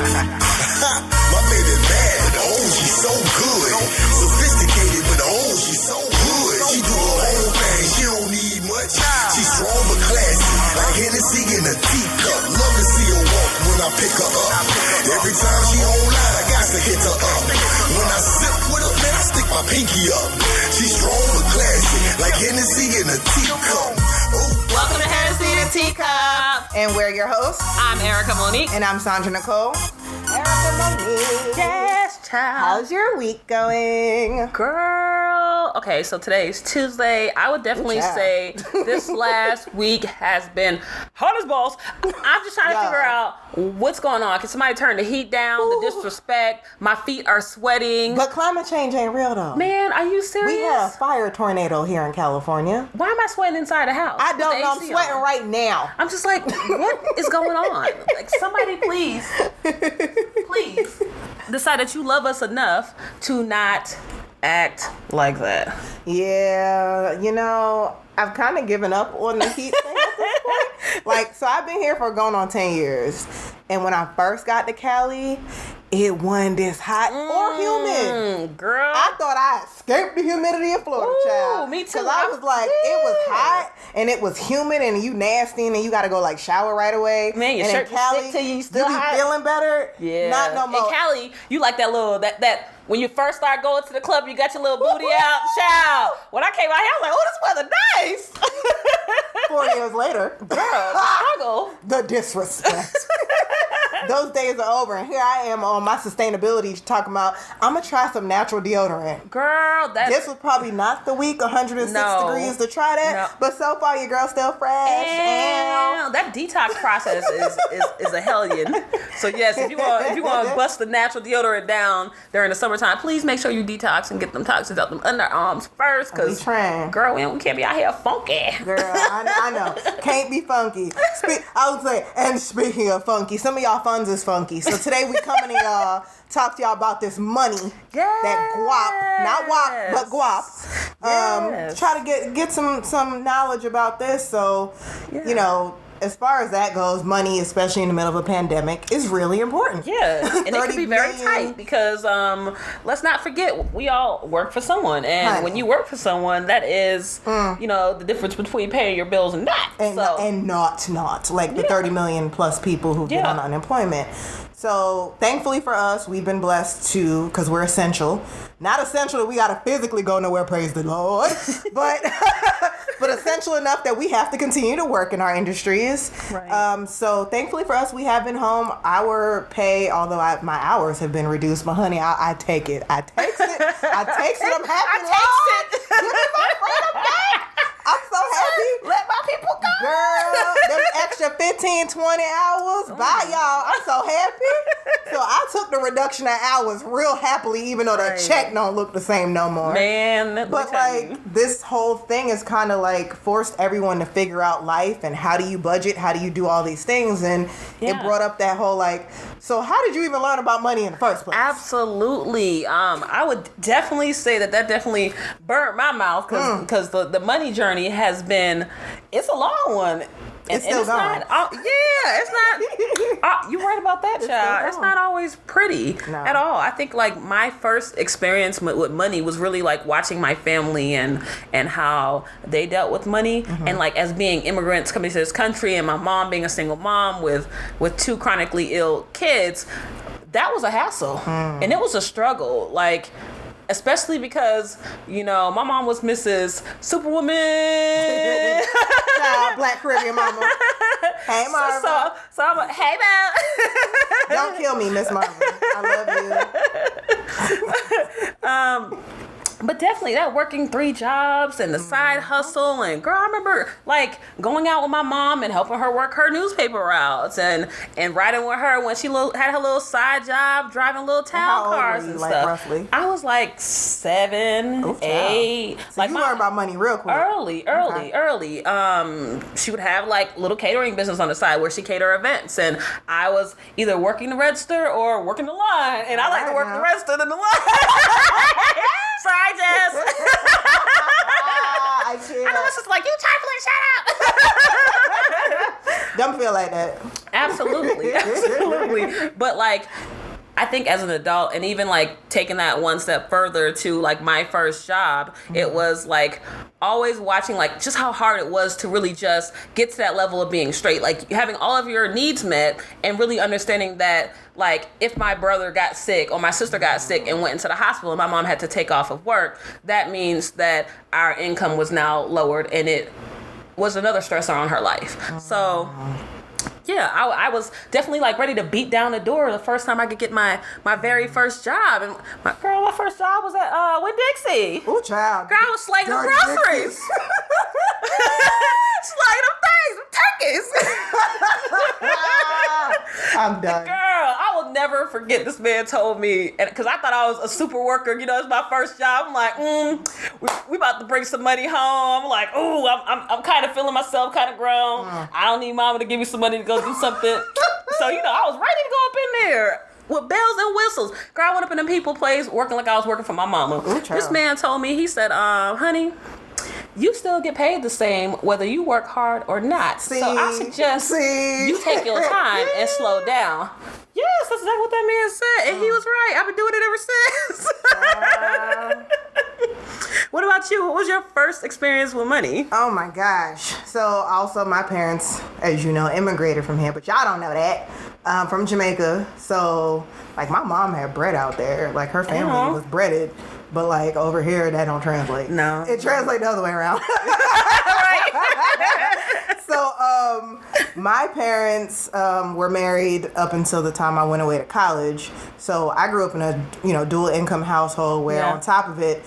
My baby bad, but oh, she's so good. Sophisticated, but oh, she's so good. She do her own thing, she don't need much. She's strong but classy, like Hennessy in a teacup. Love to see her walk when I pick her up. Every time she online, I got to hit her up. When I sip with her, man, I stick my pinky up. She's strong but classy, like Hennessy in a teacup. Welcome to Hennessy in a Teacup. And we're your hosts. I'm Erica Monique. And I'm Sandra Nicole. Erica Monique. Yes, child. How's your week going? Girl. Okay, so today's Tuesday. I would definitely say this last week has been hot as balls. I'm just trying to figure out what's going on. Can somebody turn the heat down, the disrespect? My feet are sweating. But climate change ain't real, though. Man, are you serious? We had a fire tornado here in California. Why am I sweating inside the house? I don't know. I'm sweating right now. I'm just like, what is going on? Like, somebody please decide that you love us enough to not act like that. Yeah, you know, I've kind of given up on the heat thing at this point. Like, so I've been here for going on 10 years. And when I first got to Cali, it wasn't this hot or humid. Girl. I thought I escaped the humidity of Florida, child. Me too. Because I was like, it was hot and it was humid and you nasty and you got to go like shower right away. Man, your shirt stick to you still be hot. Feeling better? Yeah. Not no more. In Cali, you like that little, that when you first start going to the club, you got your little booty out. Child. When I came out here, I was like, oh, this weather nice. 4 years later. Girl, struggle. The disrespect. Those days are over, and here I am on my sustainability talking about I'm gonna try some natural deodorant. Girl, this was probably not the week 106 degrees to try that, but so far your girl's still fresh. And that detox process is a hellion. So yes, if you want to bust the natural deodorant down during the summertime, please make sure you detox and get them toxins out them underarms first, because girl, we can't be out here funky. Girl, I know, can't be funky. I would say, and speaking of funky, some of y'all funds is funky. So today we coming to y'all, talk to y'all about this money, that guap, not wop, but guap. Try to get some knowledge about this. So, you know, as far as that goes, money, especially in the middle of a pandemic, is really important. Yeah, and it can be very tight because let's not forget, we all work for someone, and when you work for someone, that is you know, the difference between paying your bills and not. And not like the 30 million plus people who've been on unemployment. So thankfully for us, we've been blessed to, because we're essential. Not essential that we got to physically go nowhere, praise the Lord, but essential enough that we have to continue to work in our industries. Right. So thankfully for us, we have been home. Our pay, although my hours have been reduced, but honey, I take it. I takes it. I'm happy. I takes it. Give me my freedom back. I'm so happy. Let my people go. Girl, them extra 15, 20 hours. Bye, y'all. I'm so happy. So I took the reduction of hours real happily, even though that check don't look the same no more. Man, but like this whole thing is kind of like forced everyone to figure out life and how do you budget, how do you do all these things, and it brought up that whole like, so how did you even learn about money in the first place? Absolutely. I would definitely say that definitely burnt my mouth because the money journey has been, it's a long one. It's still going. It's not. You're right about that, child. It's not always pretty at all. I think like my first experience with money was really like watching my family and how they dealt with money, and like as being immigrants coming to this country, and my mom being a single mom with 2 chronically ill kids. That was a hassle, and it was a struggle. Like, especially because, you know, my mom was Mrs. Superwoman. Child, Black Caribbean mama. Hey, Marvin. So I'm like, hey, man. Don't kill me, Miss Marvin. I love you. But definitely that working 3 jobs and the side hustle, and girl, I remember like going out with my mom and helping her work her newspaper routes and riding with her when she had her little side job driving little town cars and stuff. Roughly? I was like 7, 8. So like you learned about money real quick. Early. She would have like little catering business on the side where she cater events, and I was either working the register or working the line, and I like to work the register than the line. Sorry, Jess. I know it's just like, you trifling, shut up. Don't feel like that. Absolutely. Absolutely. But like, I think as an adult, and even like taking that one step further to like my first job, it was like always watching like just how hard it was to really just get to that level of being straight, like having all of your needs met, and really understanding that like if my brother got sick or my sister got sick and went into the hospital and my mom had to take off of work, that means that our income was now lowered, and it was another stressor on her life. So yeah, I was definitely like ready to beat down the door the first time I could get my very first job. And my first job was at Winn-Dixie. Ooh, child. Girl, I was slagging them groceries. Slagging them things, them turkeys. I'm done. Girl, I will never forget this man told me, and because I thought I was a super worker, you know, it's my first job. I'm like, we about to bring some money home. I'm like, ooh, I'm kind of feeling myself, kind of grown. I don't need mama to give me some money to go do something. So, you know, I was ready to go up in there with bells and whistles. Girl, I went up in them people place working like I was working for my mama. Ooh, this man told me, he said, honey, you still get paid the same whether you work hard or not. So I suggest you take your time and slow down. Yes, that's exactly what that man said. And he was right. I've been doing it ever since. What about you? What was your first experience with money? Oh my gosh. So also my parents, as you know, immigrated from here, but y'all don't know that. From Jamaica. So like my mom had bread out there. Like her family was breaded. But like over here, that don't translate. No. It translates the other way around. So my parents were married up until the time I went away to college. So I grew up in a dual income household where on top of it,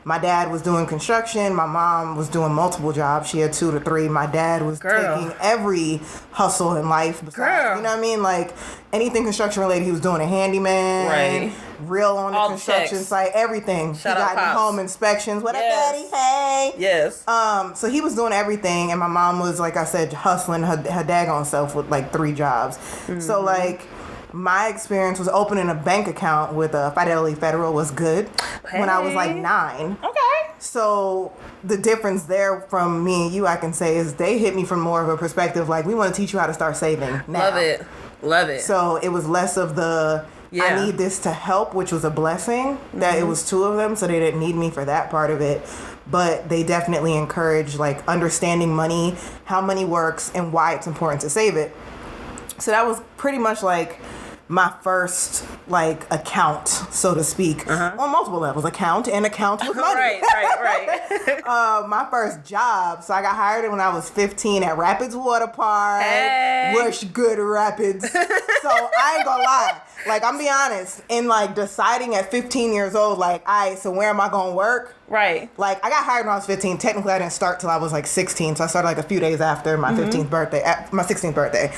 my dad was doing construction. My mom was doing multiple jobs. She had 2 to 3. My dad was taking every hustle in life. Besides, you know what I mean? Like anything construction related, he was doing a handyman. Right. Real on the all construction checks. site, everything. Shout he out got home inspections. What up, daddy? Hey. Yes. So he was doing everything, and my mom was, like I said, hustling her daggone self with like 3 jobs. So like my experience was opening a bank account with Fidelity Federal was good when I was like 9. Okay. So the difference there from me and you, I can say, is they hit me from more of a perspective like, we want to teach you how to start saving now. Love it. So it was less of the I need this to help, which was a blessing that it was 2 of them, so they didn't need me for that part of it. But they definitely encourage like understanding money, how money works, and why it's important to save it. So that was pretty much like my first like account, so to speak, on multiple levels. Account with money. Right. My first job. So I got hired when I was 15 at Rapids Water Park. Hey. Wish good Rapids. So I ain't gonna lie. Like, I'm be honest, in like deciding at 15 years old, like, so where am I gonna work? Right. Like, I got hired when I was 15. Technically, I didn't start till I was like 16. So I started like a few days after my 16th birthday.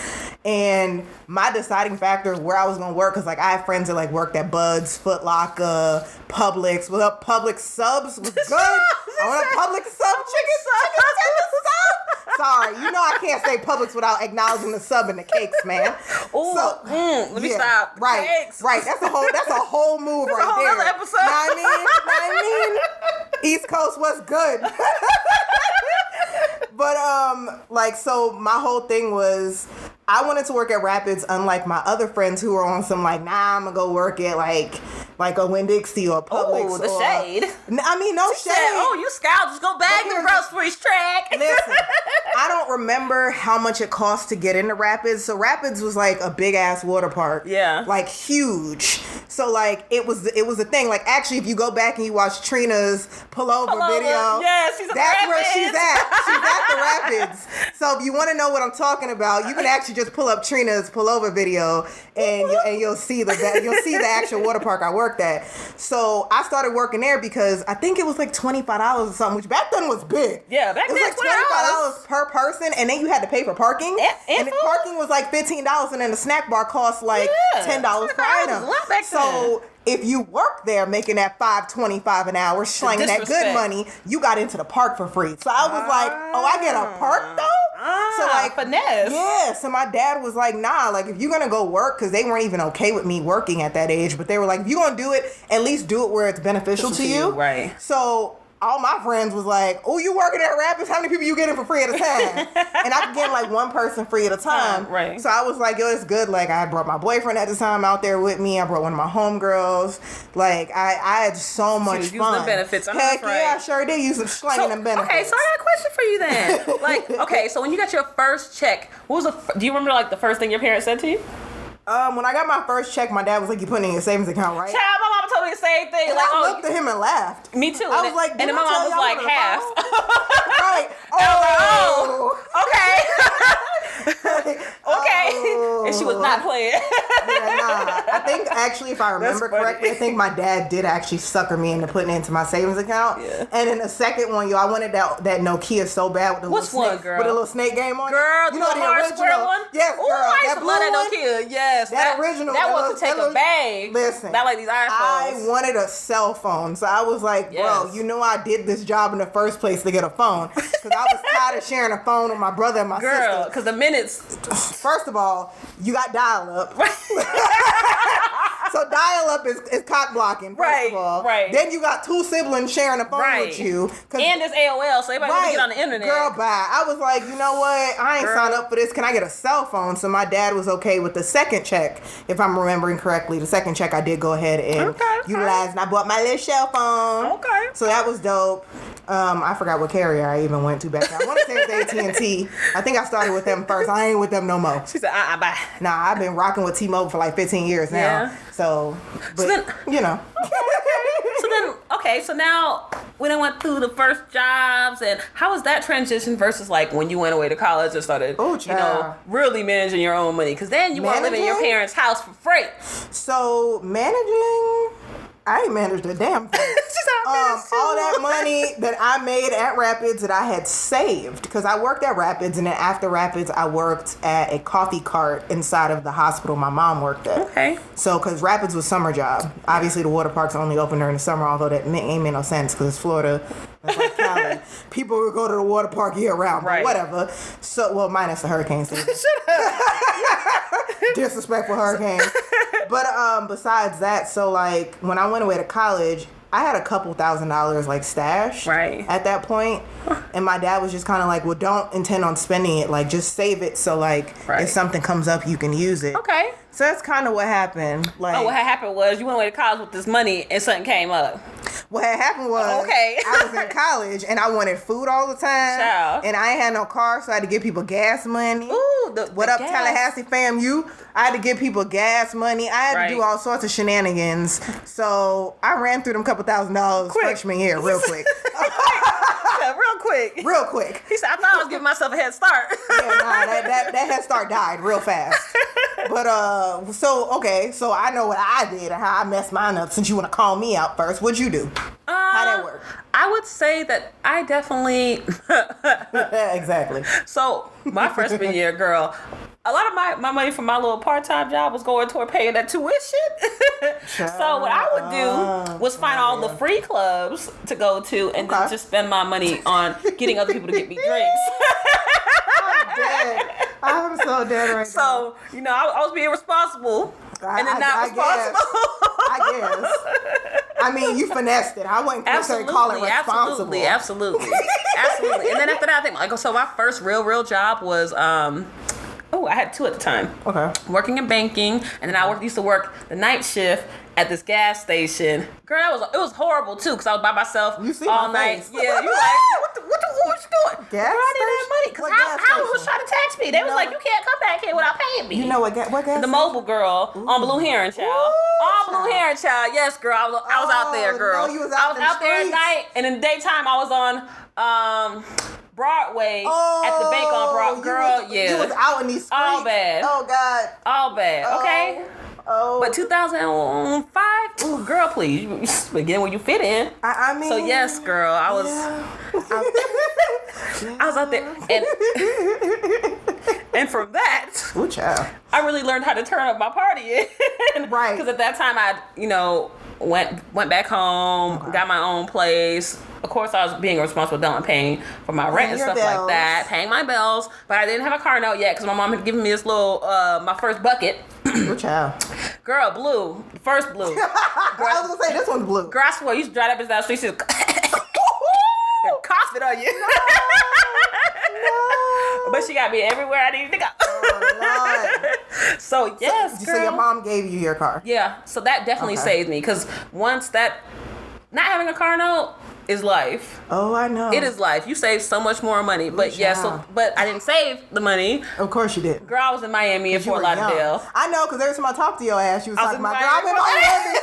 And my deciding factor of where I was gonna work, because like I have friends that like worked at Bud's, Foot Locker, Publix. What up, Publix subs was good. I want a Publix sub, chicken sub. Sorry, you know I can't say Publix without acknowledging the sub and the cakes, man. Ooh, let me stop. Right, Cakes. right. That's a whole move That's right a whole there. other episode. Know what I mean? East Coast was good. But like, so my whole thing was I wanted to work at Rapids, unlike my other friends who were on some like, I'm gonna go work at like a Winn-Dixie or Publix. Oh, the shade. I mean, no shade. Said, you scout, just go bag the groceries, track. Listen, I don't remember how much it cost to get into Rapids. So Rapids was like a big ass water park. Yeah. Like huge. So like it was a thing. Like actually, if you go back and you watch Trina's pullover video, she's at that's the where she's at. She's at the Rapids. So if you want to know what I'm talking about, you can actually just pull up Trina's pullover video and you'll see the actual water park I worked at. So I started working there because I think it was like $25 or something, which back then was big. Yeah, back then it was like $25 per person, and then you had to pay for parking. And the parking was like $15, and then the snack bar cost like $10 per item. So if you worked there making that $5.25 an hour, slanging that good money, you got into the park for free. So I was like, I get a park though? So like finesse. Yeah. So my dad was like, nah, like if you're gonna go work, because they weren't even okay with me working at that age, but they were like, if you're gonna do it, at least do it where it's beneficial to you. Right. So all my friends was like, oh, you working at Rapids? How many people you getting for free at a time? And I could get like one person free at a time. Right. So I was like, yo, it's good. Like, I brought my boyfriend at the time out there with me. I brought one of my homegirls. Like, I had so much fun. Using the benefits. Heck yeah, I sure did use some slanging them benefits. Okay, so I got a question for you then. Like, okay, so when you got your first check, what was do you remember like the first thing your parents said to you? When I got my first check, my dad was like, you put it in your savings account, right? Child, my mama told me the same thing. And like, I looked at him and laughed. Me too. I was like, and then my mom was like, half. Right. Okay. Okay. And she was not playing. Yeah, nah. I think actually, if I remember correctly, I think my dad did actually sucker me into putting it into my savings account. Yeah. And then the second one, I wanted that Nokia so bad with the Which little one, snake, girl? with the little snake game on girl, it. You know the hard original square one? Yes, girl. Ooh, I used that to blue love that one. Nokia. Yes. That original. That one could take a bag. Listen. Not like these iPhones. I wanted a cell phone. So I was like, bro, you know I did this job in the first place to get a phone. Because I was tired of sharing a phone with my brother and my sister. Girl, because the minutes. First of all, you got dial-up. So dial-up is cock blocking, first of all. Right. Then you got two siblings sharing a phone with you. And it's AOL, so everybody can get on the internet. Girl, bye. I was like, you know what? I ain't signed up for this. Can I get a cell phone? So my dad was okay with the second check, if I'm remembering correctly. The second check I did go ahead and utilize, and I bought my little cell phone. Okay. So that was dope. I forgot what carrier I even went to back then. I want to say it's AT&T. I think I started with them first. I ain't with them no more. She said, bye. Nah, I've been rocking with T-Mobile for like 15 years now. Yeah. So then, you know. So now when I went through the first jobs, and how was that transition versus like when you went away to college and started, really managing your own money? Because then you weren't living in your parents' house for free. So managing, I ain't managed a damn thing. All that money that I made at Rapids that I had saved, because I worked at Rapids, and then after Rapids I worked at a coffee cart inside of the hospital my mom worked at. Okay. So, because Rapids was summer job. Obviously the water parks only open during the summer, although that ain't made no sense because it's Florida. That's like Cali. People would go to the water park year round, but whatever. So, well, minus the hurricane season. Disrespectful hurricane. But besides that, so like when I went away to college, I had a couple $1,000s like stashed at that point. And my dad was just kind of like, well, don't intend on spending it. Like, just save it so like if something comes up, you can use it. Okay. So that's kind of what happened. Like, what had happened was you went away to college with this money and something came up. What had happened was I was in college and I wanted food all the time. Child. And I ain't had no car, so I had to give people gas money. Ooh, what up, gas. Tallahassee fam? I had to give people gas money. I had to do all sorts of shenanigans. So I ran through them couple $1,000s freshman year real quick. Real quick. He said, I thought I was giving myself a head start. That head start died real fast. But so I know what I did and how I messed mine up. Since you want to call me out first, what'd you do? How'd that work? I would say that I definitely exactly. So my freshman year, girl, a lot of my money from my little part-time job was going toward paying that tuition. So what I would do was find all the free clubs to go to and then just spend my money on getting other people to get me drinks. I'm dead. I'm so dead right now. So, I was being responsible and then not responsible. I guess. I mean, you finessed it. I wouldn't necessarily call it responsible. Absolutely. And then after that, I think, so my first real job was, I had two at the time. Okay. Working in banking, and then I used to work the night shift at this gas station. Girl, it was horrible too, because I was by myself all night. Face. Yeah, you like, what you doing? Gas Girl, I need that money. Because Howard was trying to tax me. They was like, you can't come back here without paying me. You know what gas The Mobile Girl on Blue Heron, child. On Blue Heron, child. Yes, girl. I was out there, girl. No, you was I was out there at streets. night, and in the daytime I was on Broadway at the bank on Broadway. Girl, You was out in these streets. All bad. Oh, God. All bad, okay? Oh. But 2005, ooh, girl, please. Again, when you fit in. I mean. So, yes, girl, I was out there. And from that, ooh, child. I really learned how to turn up my partying. Right. Because at that time, I, went back home, got my own place. Of course, I was being a responsible adult and paying for my rent and stuff like that, paying my bills. But I didn't have a car note yet because my mom had given me this little, my first bucket. Good child. Girl, blue. First blue. Girl, I was going to say, this one's blue. Girl, I swear, you used to drive that bitch down the street. profit on you. No. But she got me everywhere I needed to go. Oh, so yes, so your mom gave you your car. Yeah, so that definitely saved me because once that, not having a car note is life. Oh, I know. It is life. You save so much more money. But but I didn't save the money. Of course you did. Girl, I was in Miami in Fort Lauderdale. I know, because every time I talked to your ass, you was talking about, girl, I'm in Miami.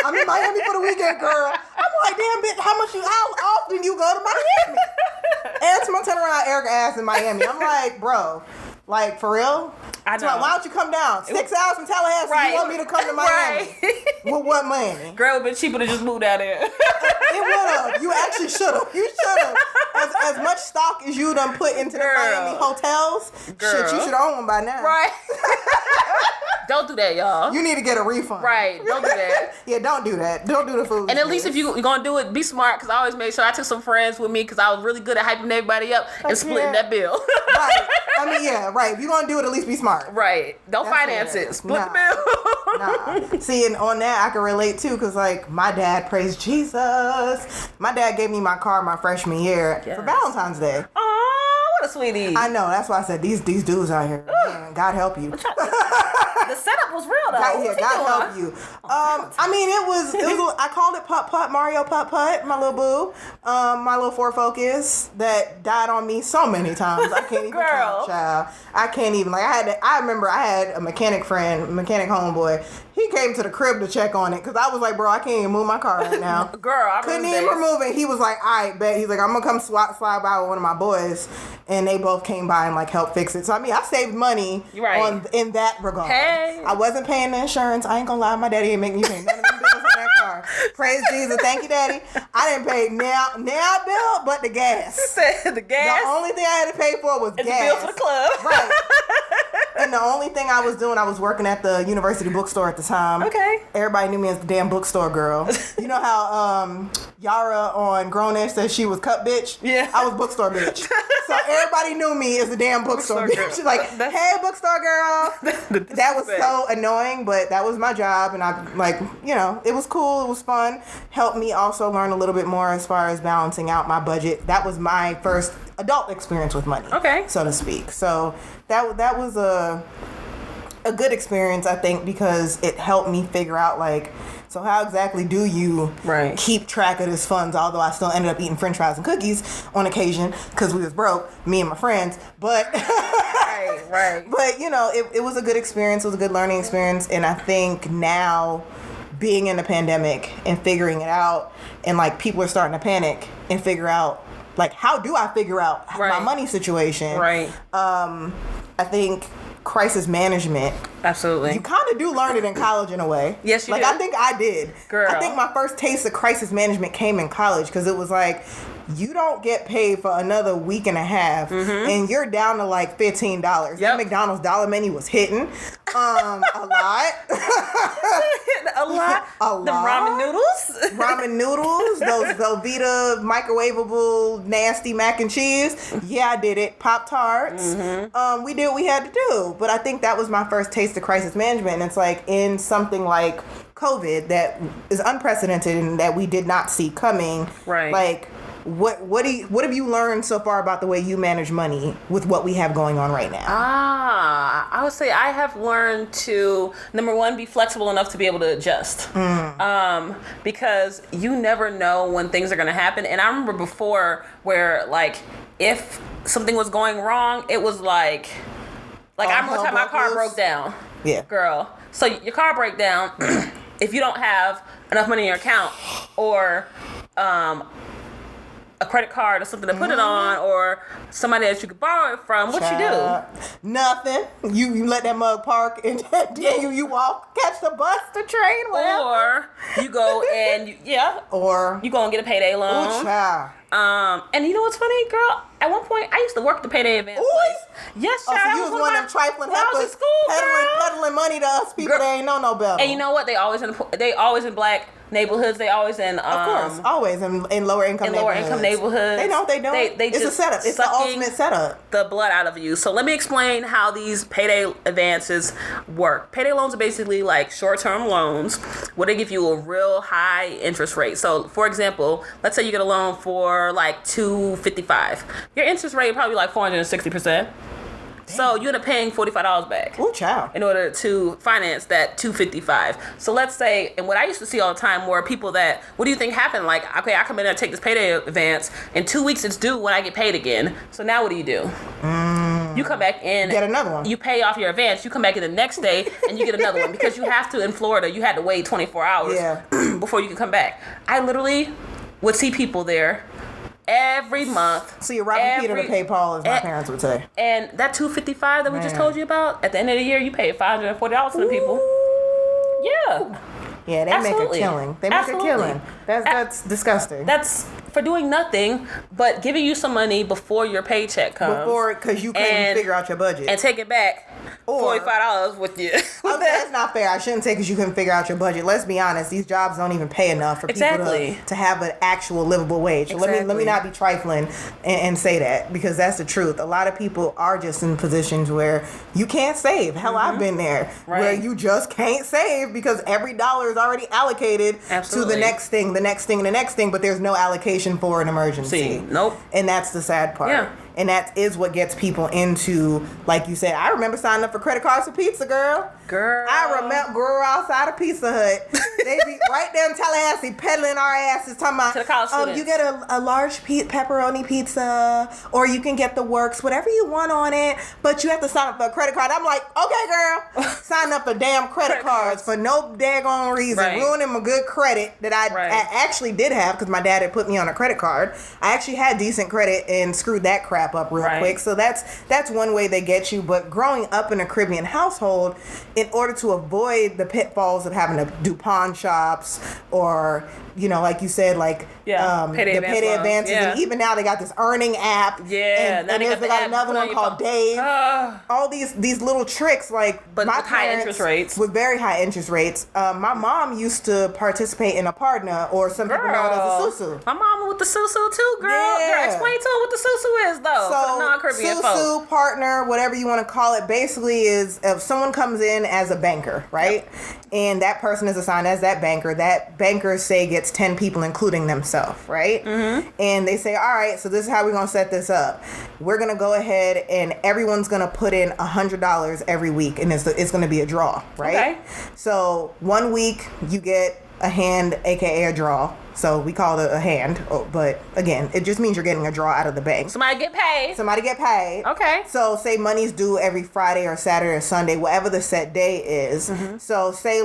I'm in Miami for the weekend, girl. I'm like, damn, bitch, how often you go to Miami? And tomorrow turn around, Erica ass in Miami. I'm like, bro, like, for real? I know. So why don't you come down? 6 hours from Tallahassee. Right. You want me to come to Miami? With what money? Girl, it would have been cheaper to just move out there. It would have. You actually should have. You should have. As much stock as you done put into the Miami hotels, shit, you should own one by now. Right. Don't do that, y'all. You need to get a refund. Right. Don't do that. Yeah, don't do that. Don't do the food. And at least if you're going to do it, be smart, because I always made sure I took some friends with me because I was really good at hyping everybody up and splitting that bill. Right. I mean, yeah, right. If you're going to do it, at least be smart. Right. Don't finance it. Split the bill. Nah. See, and on that, I can relate too, because, like, my dad, praise Jesus, my dad gave me my car my freshman year for Valentine's Day. Oh, what a sweetie. I know. That's why I said these dudes out here, man, God help you. The setup was real, though. God help you. I mean, it was I called it Putt Putt, Mario Putt Putt, my little boo. My little Ford Focus that died on me so many times. I can't even count, child. I can't even, like, I remember I had a mechanic homeboy. He came to the crib to check on it because I was like, bro, I can't even move my car right now. Girl, I couldn't even remove it. He was like, all right, bet. He's like, I'm gonna come slide by with one of my boys, and they both came by and like helped fix it. So I mean, I saved money in that regard. Hey. I wasn't paying the insurance. I ain't gonna lie, my daddy ain't making me pay none of them bills on that car. Praise Jesus, thank you, Daddy. I didn't pay now bill, but the gas. The gas. The only thing I had to pay for was gas. The bill for the club. Right. And the only thing I was doing, I was working at the university bookstore at the time. Okay. Everybody knew me as the damn bookstore girl. You know how Yara on Grownish said she was cut bitch? Yeah. I was bookstore bitch. So everybody knew me as the damn bookstore bitch. She's like, hey, bookstore girl. That was so annoying, but that was my job. And I, like, you know, it was cool. It was fun. Helped me also learn a little bit more as far as balancing out my budget. That was my first adult experience with money. Okay. So to speak. So that was a good experience, I think, because it helped me figure out, like, so how exactly do you keep track of this funds? Although I still ended up eating french fries and cookies on occasion because we was broke, me and my friends. But but, you know, it was a good experience. It was a good learning experience. And I think now, being in the pandemic and figuring it out, and, like, people are starting to panic and figure out, like, how do I figure out my money situation? Right. I think crisis management. Absolutely. You kind of do learn it in college in a way. Yes, you do. Like, I think I did. Girl. I think my first taste of crisis management came in college because it was like, you don't get paid for another week and a half, and you're down to like $15. That McDonald's dollar menu was hitting a lot. A lot. The ramen noodles. Those Velveeta microwavable nasty mac and cheese. Yeah, I did it. Pop-Tarts. We did what we had to do. But I think that was my first taste of crisis management. And it's like, in something like COVID that is unprecedented and that we did not see coming. Right. Like, what have you learned so far about the way you manage money with what we have going on right now? I would say I have learned to, number one, be flexible enough to be able to adjust. Because you never know when things are going to happen. And I remember before where, like, if something was going wrong, it was like I remember one time my car broke down. Yeah. Girl. So your car break down, if you don't have enough money in your account or a credit card or something to put it on, or somebody that you could borrow it from, what you do? Nothing. You let that mug park and then you walk, catch the bus, the train, whatever. Or you go and or you go and get a payday loan. Ooh, child. And you know what's funny, girl? At one point, I used to work the payday advance place. Yes, child. So you was one of them trifling helpers, peddling money to us people that ain't know no better. And you know what? They always in black neighborhoods. They always in of course, always in lower income neighborhoods. They don't. They it's a setup. It's the ultimate setup. The blood out of you. So let me explain how these payday advances work. Payday loans are basically like short-term loans where they give you a real high interest rate. So for example, let's say you get a loan for like $255. Your interest rate probably like 460%. So you end up paying $45 back. Ooh, child. In order to finance that $255. So let's say, and what I used to see all the time were people that, what do you think happened? Like, okay, I come in and take this payday advance. In 2 weeks, it's due when I get paid again. So now what do? You come back in. Get another one. You pay off your advance. You come back in the next day and you get another one. Because you have to, in Florida, you had to wait 24 hours before you can come back. I literally would see people there every month. So you're robbing Peter to pay Paul, as my parents would say. And that $255 that we just told you about, at the end of the year, you pay $540 to the people. Yeah. Yeah, they make a killing. They make a killing. That's disgusting. That's for doing nothing but giving you some money before your paycheck comes. Because you couldn't figure out your budget. And take it back. Or $45 with you. Okay, that's not fair. I shouldn't say because you couldn't figure out your budget. Let's be honest. These jobs don't even pay enough for people to have an actual livable wage. So let me not be trifling and say that, because that's the truth. A lot of people are just in positions where you can't save. Hell, I've been there. Right. Where you just can't save because every dollar is already allocated to the next thing, the next thing, and the next thing, but there's no allocation for an emergency. Nope. And that's the sad part. Yeah. And that is what gets people into, like you said, I remember signing up for credit cards for pizza, girl. I remember, girl, outside of Pizza Hut. They be right there in Tallahassee peddling our asses, talking about, to the college students. You get a large pepperoni pizza, or you can get the works, whatever you want on it, but you have to sign up for a credit card. I'm like, okay, girl, sign up for damn credit cards for no daggone reason, ruining my good credit that I actually did have, because my dad had put me on a credit card. I actually had decent credit and screwed that crap up real quick. So that's one way they get you. But growing up in a Caribbean household, in order to avoid the pitfalls of having to do pawn shops or, you know, like you said, like payday advances, and even now they got this earning app. And they got another one called Dave. All these little tricks, like, but with high interest rates. With very high interest rates. My mom used to participate in a partner, or some people know it as a susu. My mama with the susu too, girl. Girl, explain to her what the susu is, though. So, for the non-Caribbean susu, folk. partner, whatever you want to call it, basically is if someone comes in as a banker, right? And that person is assigned as that banker, say, gets 10 people, including themselves, right? And they say, all right, so this is how we're going to set this up. We're going to go ahead and everyone's going to put in $100 every week, and it's going to be a draw, right? Okay. So 1 week you get a hand, aka a draw. So we call it a hand, but again, it just means you're getting a draw out of the bank. Somebody get paid. Okay. So say money's due every Friday or Saturday or Sunday, whatever the set day is. So say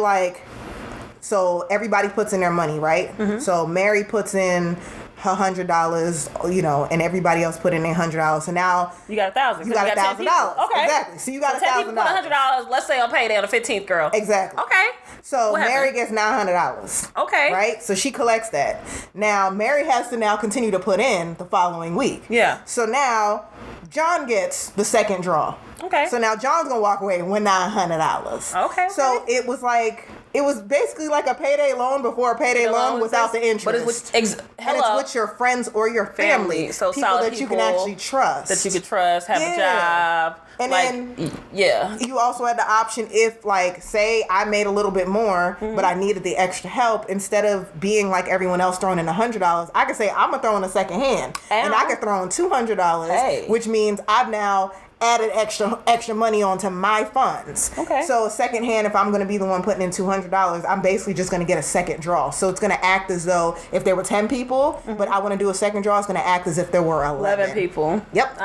so everybody puts in their money, right? So Mary puts in her $100, you know, and everybody else put in their $100. So now you got $1,000. You got $1,000. Okay. Exactly. So you got $1,000. 10 people put $100. Let's say on payday on the 15th, girl. Exactly. Okay. So Mary gets $900. Okay. Right? So she collects that. Now Mary has to now continue to put in the following week. Yeah. So now John gets the second draw. Okay. So now John's gonna walk away with $900. Okay. So it was basically like a payday loan before a payday loan without the interest. But it's with your friends or your family. So people that you can actually trust. That you can trust, have a job. And then you also had the option if, like, say I made a little bit more, but I needed the extra help, instead of being like everyone else throwing in $100, I could say I'm gonna throw in a second hand, and I could throw in $200, which means I've now added extra money onto my funds. Okay. So second hand, if I'm going to be the one putting in $200, I'm basically just going to get a second draw. So it's going to act as though if there were 10 people, but I want to do a second draw, it's going to act as if there were 11 people. Yep.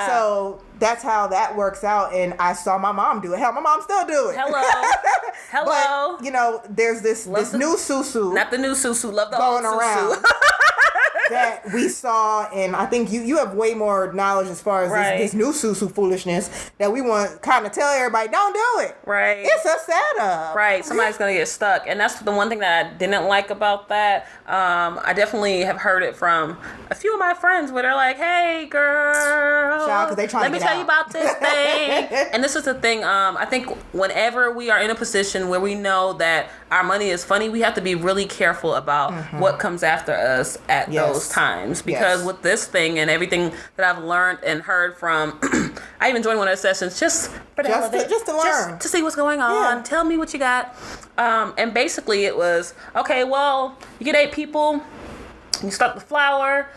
So that's how that works out, and I saw my mom do it. Hell, my mom still do it. Hello. But, you know, there's this new susu. Not the new susu. Love the going old around. susu. that we saw, and I think you have way more knowledge as far as this new susu foolishness that we want to kind of tell everybody, don't do it. Right. It's a setup. Right. Somebody's going to get stuck. And that's the one thing that I didn't like about that. I definitely have heard it from a few of my friends where they're like, hey, girl, child, they let me tell you about this thing. And this is the thing. I think whenever we are in a position where we know that our money is funny, we have to be really careful about what comes after us at those times. Because with this thing and everything that I've learned and heard from, I even joined one of the sessions just for the hell of it. Just to learn. Just to see what's going on. Tell me what you got. And basically it was, okay, well, you get 8 people, you start the flour.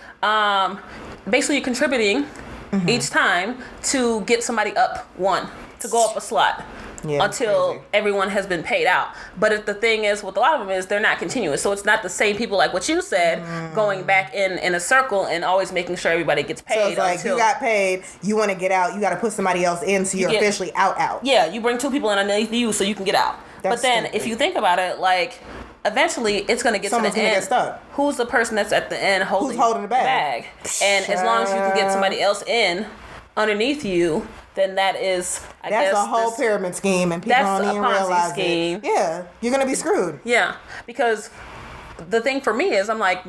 Basically you're contributing each time to get somebody up one, to go up a slot. Until everyone has been paid out. But the thing is, with a lot of them is they're not continuous. So it's not the same people like what you said, going back in a circle and always making sure everybody gets paid. So it's like you got paid, you want to get out, you got to put somebody else in so you're officially out. Yeah, you bring 2 people in underneath you so you can get out. But then stupid. If you think about it, like, eventually it's going to get Someone's to the end. Get stuck. Who's the person that's at the end holding the bag? And as long as you can get somebody else in underneath you, then that is, I guess, that's a whole pyramid scheme, and people don't even realize it. Yeah, you're gonna be screwed. Yeah, because the thing for me is, I'm like,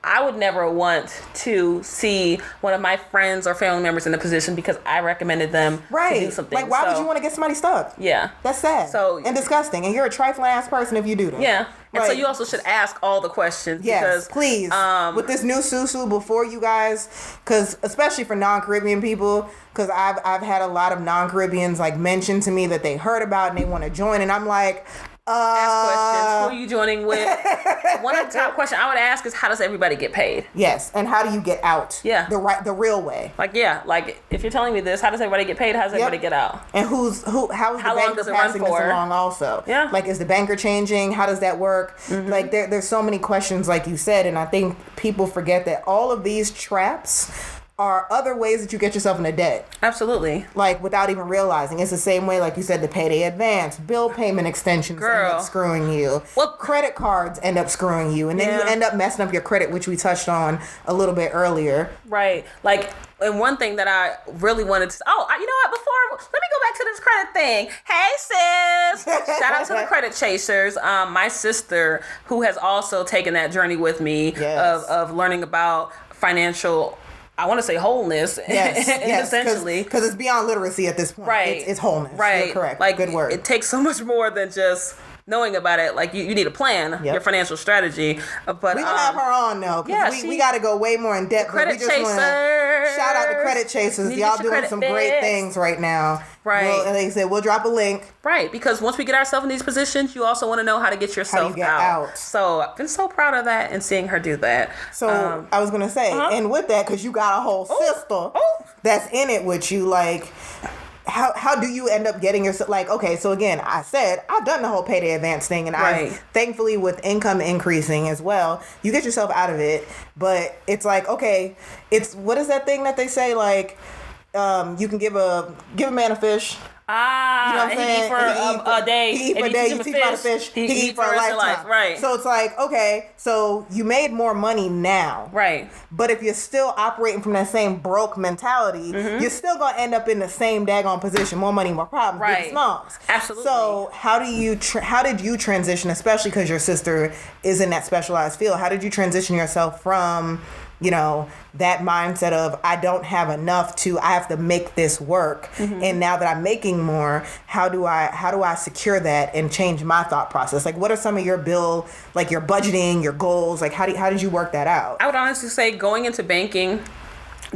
I would never want to see one of my friends or family members in a position because I recommended them to do something. Like, why would you want to get somebody stuck? Yeah. That's sad. And disgusting. And you're a trifling ass person if you do that. Yeah. And so you also should ask all the questions. Yes, because, please. With this new susu, before you guys, because especially for non-Caribbean people, because I've had a lot of non-Caribbeans like mention to me that they heard about and they want to join, and I'm like, ask questions. Who are you joining with? One of the top questions I would ask is, how does everybody get paid? Yes, and how do you get out? Yeah, the real way. Like if you're telling me this, how does everybody get paid? How does everybody get out? And how is the banker passing this along? Also, like, is the banker changing? How does that work? Like, there's so many questions, like you said, and I think people forget that all of these traps are other ways that you get yourself into debt. Absolutely. Like, without even realizing. It's the same way, like you said, the payday advance, bill payment extensions end up screwing you. Well, credit cards end up screwing you. And then you end up messing up your credit, which we touched on a little bit earlier. Right. Like, and one thing that I really wanted to... you know what? Let me go back to this credit thing. Hey, sis! Shout out to the credit chasers. My sister, who has also taken that journey with me of learning about financial... I want to say wholeness, essentially. Because it's beyond literacy at this point. Right. It's wholeness. Right. You're correct. Like, good word. It takes so much more than just knowing about it. Like, you need a plan, your financial strategy. But we're going to have her on, though. Because we got to go way more in depth. Credit chasers. Shout out to credit chasers. Y'all doing some great things right now. Right. And like I said, we'll drop a link. Right. Because once we get ourselves in these positions, you also want to know how to get yourself out. So I've been so proud of that and seeing her do that. So I was going to say, and with that, because you got a whole sister that's in it with you, like... How do you end up getting yourself, like, okay, so again, I said, I've done the whole payday advance thing, and I've, thankfully, with income increasing as well, you get yourself out of it, but it's like, okay, it's, what is that thing that they say, like, you can give a man a fish. You know what I'm saying? He eat for a day. He eat for a day. You teach him how to fish. He can eat for a lifetime. Right. So it's like, okay, so you made more money now. Right. But if you're still operating from that same broke mentality, you're still going to end up in the same daggone position. More money, more problems. Right. Big snobs. Absolutely. So how did you transition, especially because your sister is in that specialized field, how did you transition yourself from... that mindset of I don't have enough I have to make this work. And now that I'm making more, how do I secure that and change my thought process? Like, what are some of your like your budgeting, your goals? Like, how did you work that out? I would honestly say going into banking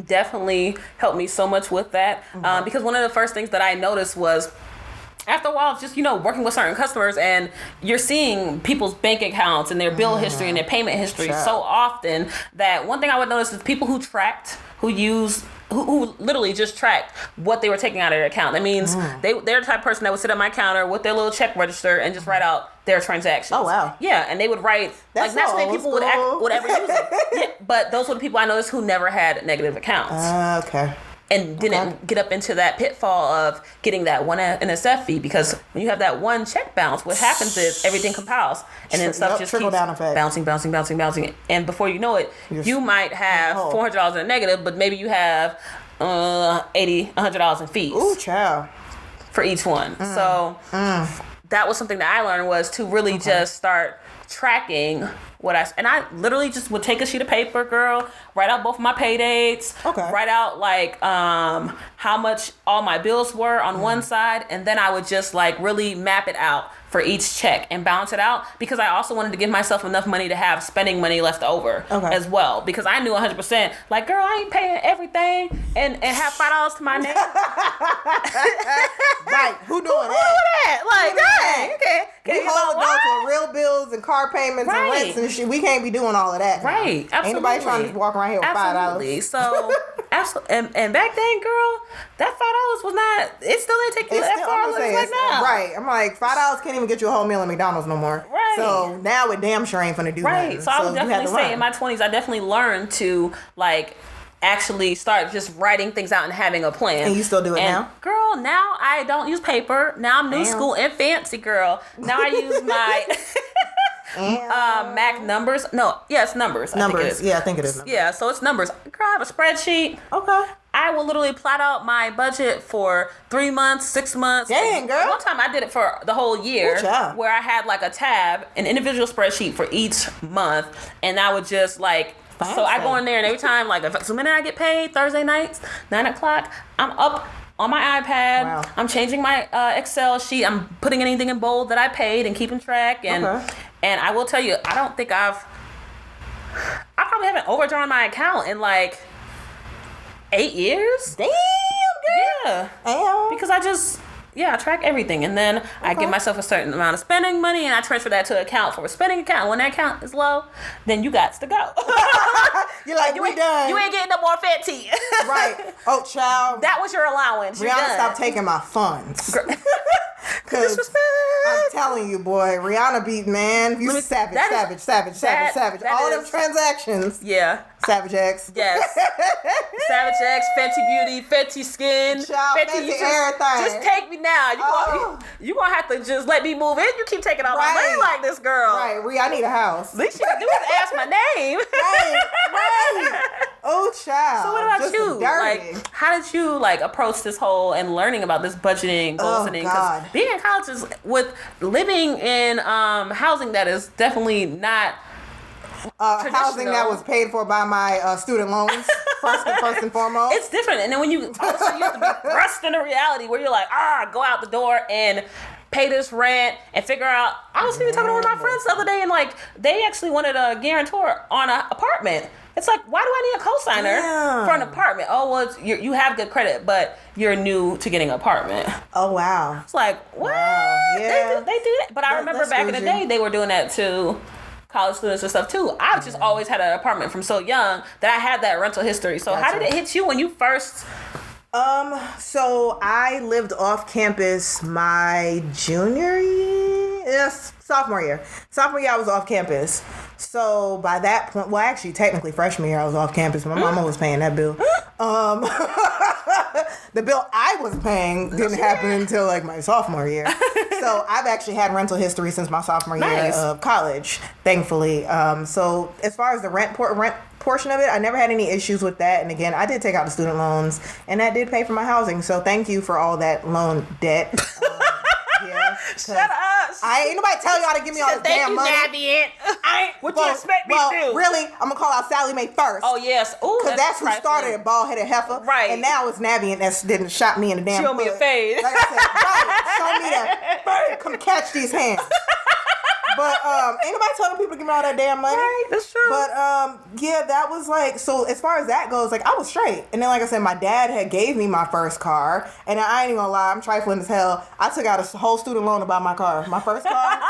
definitely helped me so much with that. Because one of the first things that I noticed was, after a while, it's just, working with certain customers and you're seeing people's bank accounts and their bill history and their payment history so often that one thing I would notice is people who literally just tracked what they were taking out of their account. That means they're the type of person that would sit at my counter with their little check register and just write out their transactions. Oh, wow. Yeah, and they would write, that's not so many people would ever use it. Yeah, but those were the people I noticed who never had negative accounts. Okay. and didn't get up into that pitfall of getting that one NSF fee, because when you have that one check bounce, what happens is everything compiles and then stuff just trickle keeps down effect. bouncing, and before you know it, you might have $400 in a negative, but maybe you have $100 in fees. Ooh, child. For each one. So that was something that I learned, was to really just start tracking what I literally just would take a sheet of paper, girl, write out both of my pay dates, write out like how much all my bills were on one side, and then I would just like really map it out for each check and balance it out, because I also wanted to give myself enough money to have spending money left over as well, because I knew 100% like, girl, I ain't paying everything and have $5 to my name. Right, who doing that? Like, dang, okay. We hold adults with real bills and car payments and rents and shit. We can't be doing all of that. Right, absolutely. Ain't nobody trying to walk around here with $5. So, absolutely. And back then, girl, that $5 was not, it still didn't take you that far like now. Right. I'm like, $5 can't even get you a whole meal at McDonald's no more. Right. So now it damn sure ain't finna do that. Right. So I would definitely say in my 20s, I definitely learned to like actually start just writing things out and having a plan. And you still do it now? Girl, now I don't use paper. Now I'm new school and fancy, girl. Now I use my Mac numbers. No, yes, numbers. Numbers. I think it is numbers. Yeah, so it's numbers. Girl, I have a spreadsheet. Okay. I will literally plot out my budget for 3 months, 6 months. Dang, girl. One time I did it for the whole year, where I had like a tab, an individual spreadsheet for each month, and I would just like, so I go in there, and every time, like, the minute I get paid, Thursday nights, 9 o'clock, I'm up on my iPad. Wow. I'm changing my Excel sheet. I'm putting anything in bold that I paid and keeping track. And I will tell you, I don't think I probably haven't overdrawn my account in like 8 years. Damn, girl. Yeah. Damn. Because I track everything, and then I give myself a certain amount of spending money, and I transfer that to an account for a spending account. When that account is low, then you got to go. You're like, we done. You ain't getting no more fat tea. Right. Oh, child. That was your allowance. Rihanna, stop taking my funds. Because I'm telling you, boy, Rihanna beat, man. You savage. All them transactions. Yeah. Savage X. Yes. Savage X, Fenty Beauty, Fenty Skin. Child, Fenty everything. Just take me now. You gonna have to just let me move in. You keep taking all my money like this, girl. Right, Rhea, I need a house. At least you can do is ask my name. Right. Oh, child. So what about just you? Like, how did you like approach this whole and learning about this budgeting, goal setting? Because being in college is with living in housing that is definitely not housing that was paid for by my student loans. First and foremost, it's different. And then when you also you have to be thrust into reality where you're like, go out the door and pay this rent and figure out. I was even talking to one of my friends the other day, and like they actually wanted a guarantor on an apartment. It's like, why do I need a co-signer for an apartment? Oh, well, you have good credit, but you're new to getting an apartment. Oh, wow. It's like, what? Wow. Yeah. They do that. But I remember back in the day, they were doing that to college students and stuff, too. I've just always had an apartment from so young that I had that rental history. So how did it hit you when you first... So I lived off campus my junior year? Yes, sophomore year. Sophomore year, I was off campus. So by that point, well, actually, technically freshman year, I was off campus. My mama was paying that bill. The bill I was paying didn't happen until like my sophomore year. So I've actually had rental history since my sophomore year of college, thankfully. So as far as the rent portion of it, I never had any issues with that. And again, I did take out the student loans, and that did pay for my housing. So thank you for all that loan debt. Shut up. Ain't nobody tell y'all to give me all this damn money. What you expect me to do? Really, I'm gonna call out Sally Mae first. Oh yes, because that's who started it, bald-headed heifer. Right. And now it's Navient that didn't shot me in the damn foot. Show me a fade. Like I said, show me that. Come catch these hands. But ain't nobody telling people to give me all that damn money. Right, that's true. But yeah, that was like, so as far as that goes, like I was straight. And then like I said, my dad had gave me my first car, and I ain't even gonna lie, I'm trifling as hell. I took out a whole student loan to buy my car. My first car.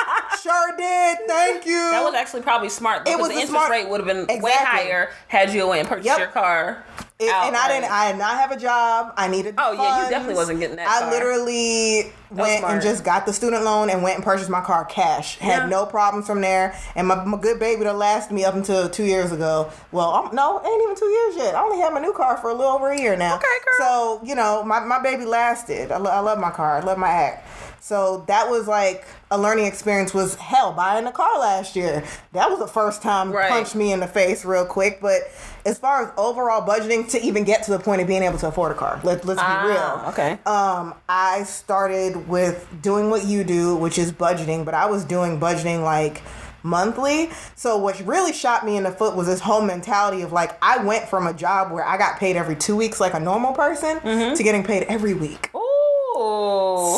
Sure did. Thank you. That was actually probably smart because the interest rate would have been way higher had you went and purchased your car. I did not have a job. I needed the funds. Yeah, you definitely wasn't getting that car. I literally went and just got the student loan and went and purchased my car cash. Had no problems from there. And my good baby that lasted me up until 2 years ago. Well, no, ain't even 2 years yet. I only had my new car for a little over a year now. Okay, girl. So, my baby lasted. I love my car. I love my act. So that was like a learning experience. Was hell buying a car last year. That was the first time punched me in the face real quick. But as far as overall budgeting to even get to the point of being able to afford a car, let's be real. Okay. I started with doing what you do, which is budgeting, but I was doing budgeting like monthly. So what really shot me in the foot was this whole mentality of like, I went from a job where I got paid every 2 weeks like a normal person to getting paid every week. Ooh.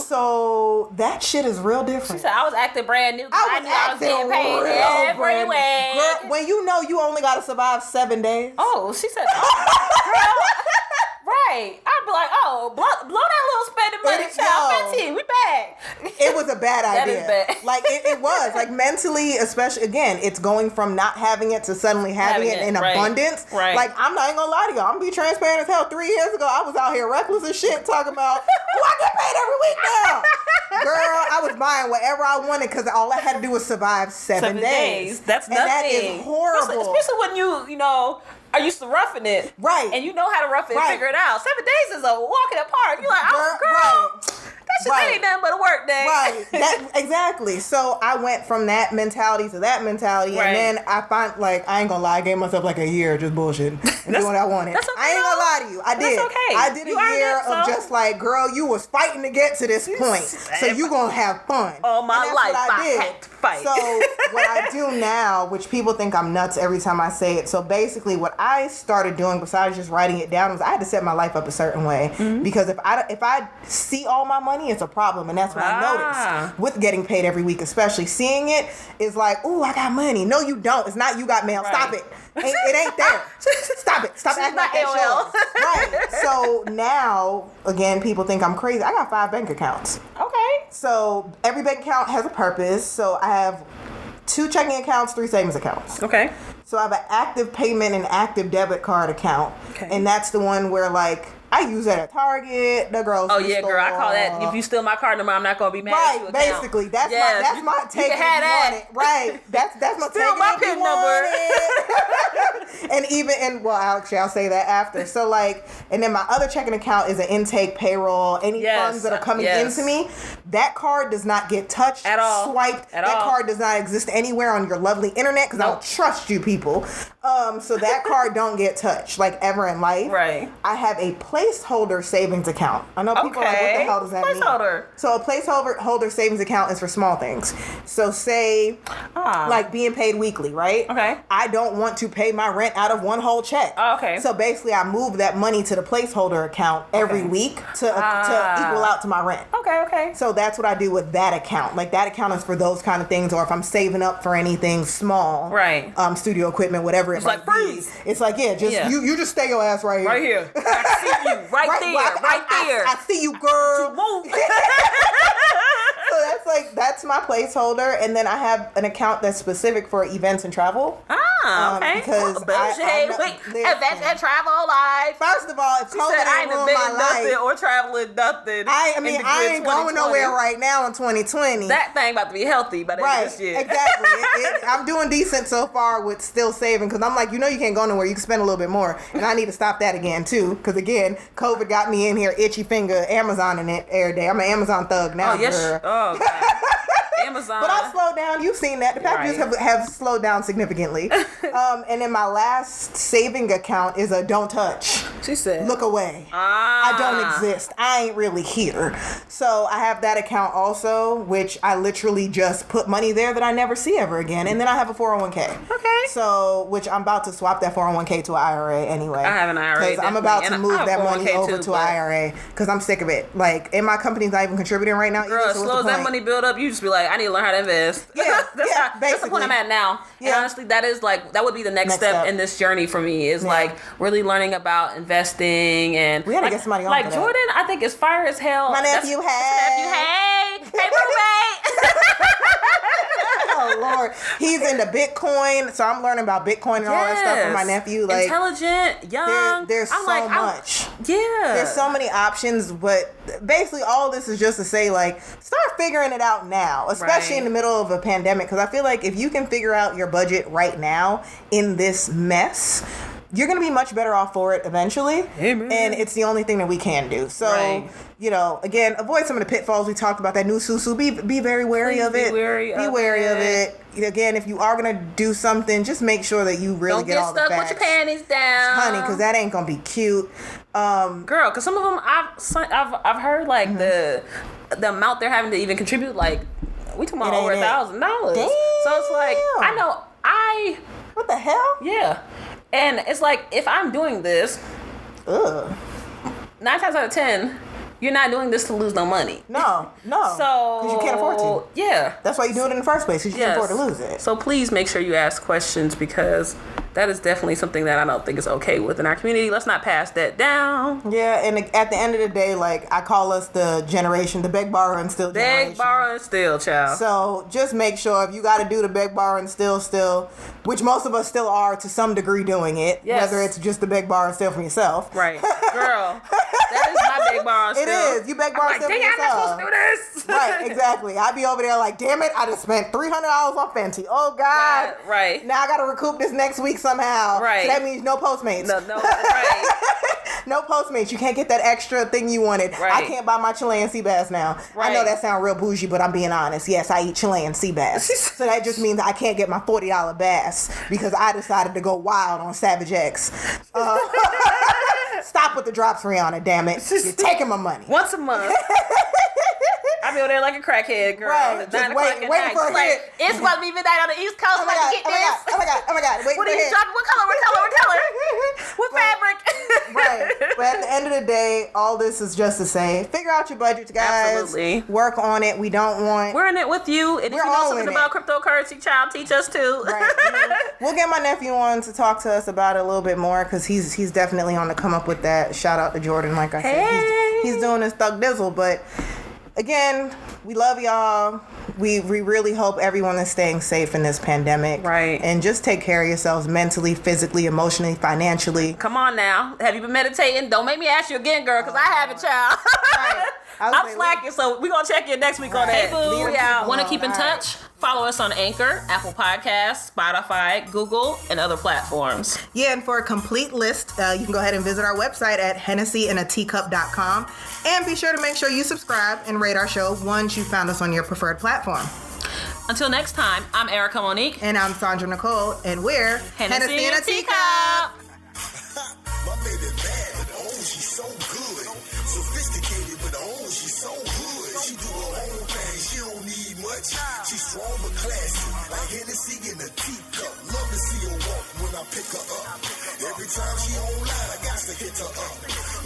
So that shit is real different. She said I was acting brand new. I was getting paid every week. Girl, when you know you only got to survive 7 days. Oh, she said, girl. Right. I'd be like, blow that little spending money, child. 15, we back. It was a bad idea. That is bad. Like, it was. Like, mentally, especially, again, it's going from not having it to suddenly having it in abundance. Right. Like, I'm not even gonna lie to y'all. I'm gonna be transparent as hell. 3 years ago, I was out here reckless as shit talking about, I get paid every week now. Girl, I was buying whatever I wanted because all I had to do was survive 7 days. That's nothing. And that is horrible. Especially when you are used to roughing it. Right. And you know how to rough it and figure it out. 7 days is a walk in the park. You're like, girl, that shit ain't nothing but a work day. Right. Exactly. So I went from that mentality to that mentality. And then I find, like, I ain't gonna lie, I gave myself like a year just bullshitting and doing what I wanted. That's okay, I ain't gonna lie to you. I did. That's okay. I did a year of just like, girl, you was fighting to get to this point. So you gonna have fun. All my life, I had to fight. So what I do now, which people think I'm nuts every time I say it. So basically what I started doing besides just writing it down was I had to set my life up a certain way. Because if I see all my money, it's a problem. And that's what I noticed with getting paid every week, especially seeing it is like, ooh, I got money. No, you don't. It's not you got mail. Right. Stop it. It ain't there. Stop it. Stop acting like that show. Right. So now, again, people think I'm crazy. I got 5 bank accounts. Okay. So every bank account has a purpose. So I have 2 checking accounts, 3 savings accounts. Okay. So I have an active payment and active debit card account. Okay. And that's the one where, like, I use that at Target, the grocery store. Oh, yeah, girl. I call that, if you steal my card number, I'm not going to be mad at you. Right, basically. That's my take if you want it. Right. That's my steal take my if you want it. Actually, I'll say that after. So, like, and then my other checking account is an intake, payroll, any funds that are coming into me. That card does not get touched, at all, swiped. That card does not exist anywhere on your lovely internet because I don't trust you people. So that card don't get touched, like, ever in life. Right. I have a placeholder savings account. I know people are like, what the hell does that mean? So a placeholder savings account is for small things. So say, like being paid weekly, right? Okay. I don't want to pay my rent out of one whole check. Okay. So basically, I move that money to the placeholder account every week to equal out to my rent. Okay. So that's what I do with that account. Like, that account is for those kind of things, or if I'm saving up for anything small, right? Studio equipment, whatever it might be. Freeze. It's like, you just stay your ass right here. Right here. I see you right there. I see you, girl. Move. So that's my placeholder, and then I have an account that's specific for events and travel. Okay. Because events and travel life. First of all, if COVID ain't ruined my life, or traveling nothing. I ain't going nowhere right now in 2020. That thing about to be healthy by the end of this year. Exactly. I'm doing decent so far with still saving because I'm like, you can't go nowhere. You can spend a little bit more, and I need to stop that again too. Because again, COVID got me in here, itchy finger, Amazoning it every day. I'm an Amazon thug now. Oh yes. Oh God. Amazon. But I've slowed down. You've seen that. The packages have slowed down significantly. And then my last saving account is a don't touch. She said, look away. I don't exist. I ain't really here. So I have that account also, which I literally just put money there that I never see ever again. And then I have a 401k. Okay. So, which I'm about to swap that 401k to an IRA anyway. I have an IRA. Because I'm about to move that money over to an IRA because I'm sick of it. Like, and my company's not even contributing right now. Girl, as slow as that money build up, you just be like, I need to learn how to invest. Yeah, that's the point I'm at now. Yeah. And honestly, that would be the next step in this journey for me is like really learning about investing. And we gotta get somebody on like for Jordan, that. I think is fire as hell. My nephew, hey roommate. oh Oh Lord, he's into Bitcoin, so I'm learning about Bitcoin and all that stuff from my nephew. Like intelligent, young. There's so much. Yeah, there's so many options, but basically all this is just to say, like, start figuring it out now, especially in the middle of a pandemic. Because I feel like if you can figure out your budget right now in this mess, you're going to be much better off for it eventually. Amen. And it's the only thing that we can do. So, you know, again, avoid some of the pitfalls. We talked about that new susu. Be very wary of it. Be wary of it. Again, if you are going to do something, just make sure that you really get all the facts. Don't get stuck with your panties down. Honey, because that ain't going to be cute. Girl, because some of them, I've heard, like, the amount they're having to even contribute, like, we talking about over $1,000. So it's like, what the hell? Yeah. And it's like, if I'm doing this, 9 times out of 10, you're not doing this to lose no money. No. So, because you can't afford to. Yeah. That's why you do it in the first place, because you can't afford to lose it. So please make sure you ask questions, because that is definitely something that I don't think is okay within our community. Let's not pass that down. Yeah, and at the end of the day, like, I call us the generation, the beg, borrow, and steal generation. Beg, borrow, and steal, child. So just make sure, if you got to do the beg, borrow, and steal, which most of us still are to some degree doing it, whether it's just the beg, borrow, and steal from yourself. Right. Girl, that is my beg, borrow, and steal. It is. You beg, borrow, and steal from yourself. I'm not supposed to do this. Right, exactly. I'd be over there like, damn it, I just spent $300 on Fenty. Oh, God. Right. Now I got to recoup this next week somehow. Right. So that means no Postmates. No, right. No Postmates. You can't get that extra thing you wanted. Right. I can't buy my Chilean sea bass now. Right. I know that sounds real bougie, but I'm being honest. Yes, I eat Chilean sea bass. So that just means I can't get my $40 bass because I decided to go wild on Savage X. Stop with the drops, Rihanna, damn it. You're taking my money. Once a month. I be over there like a crackhead, girl. Right. Just waiting for a hit. It's supposed to be midnight on the East Coast. Oh my God. Wait what for are you dropping? What color? What fabric? Right. But at the end of the day, all this is just to say, figure out your budgets, guys. Absolutely. Work on it. We're in it with you. And if you know something about cryptocurrency, child, teach us too. Right. We'll get my nephew on to talk to us about it a little bit more, because he's definitely on to come up with that. Shout out to Jordan, like I said. He's doing his thug dizzle, but again, we love y'all. We really hope everyone is staying safe in this pandemic. Right. And just take care of yourselves mentally, physically, emotionally, financially. Come on now. Have you been meditating? Don't make me ask you again, girl, because I haven't, child. Right. I'm slacking, so we're going to check in next week on that. Hey, boo. Want to keep in touch? Follow us on Anchor, Apple Podcasts, Spotify, Google, and other platforms. Yeah, and for a complete list, you can go ahead and visit our website at HennessyInATeacup.com. And be sure to make sure you subscribe and rate our show once you found us on your preferred platform. Until next time, I'm Erica Monique. And I'm Sandra Nicole. And we're Hennessy in a Teacup. My baby bad, but oh, she's so good. Sophisticated, but oh, she's so good. She do her own thing, she don't need much. She's strong but classy, like Hennessy in a teacup. Love to see her walk when I pick her up. Every time she online, I got to hit her up.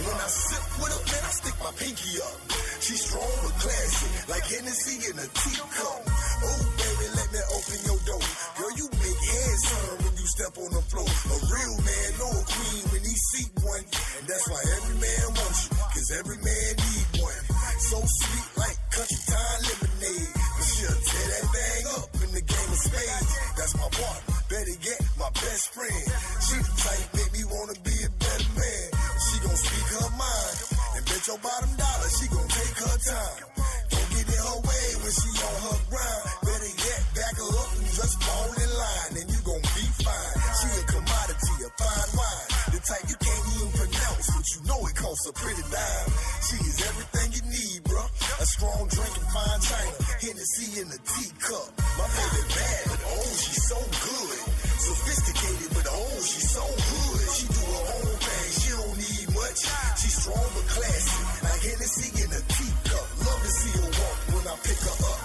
When I sip with her, man, I stick my pinky up. She's strong but classy, like Hennessy in a teacup. Oh, baby, let me open your door. Girl, you make heads turn when you step on the floor. A real man know a queen when he see one. And that's why every man wants you, cause every man need one. So sweet like country time lemonade. But she'll tear that thing up in the game of spades. That's my partner, better yet, my best friend. She the type make me wanna be a better man. She gon' speak her mind, and bet your bottom dollar she gon' take her time. Don't get in her way when she on her grind. Better yet, back her up and just fall in line, and you gon' be fine. She a commodity, a fine wine, the type you can't even pronounce, but you know it costs a pretty dime. She is everything you need, bruh. A strong drink and fine china, Hennessy in a teacup. My baby bad, but oh, she's so good. Sophisticated, but oh, she's so good. She do her own thing, she don't need much. She's strong but classy, like Hennessy in a teacup. Love to see her walk when I pick her up.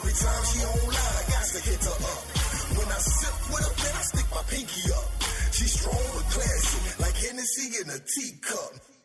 Every time she online, I got to hit her up. When I sip with her, man, I stick my pinky up. She's strong but classy, like Hennessy in a teacup.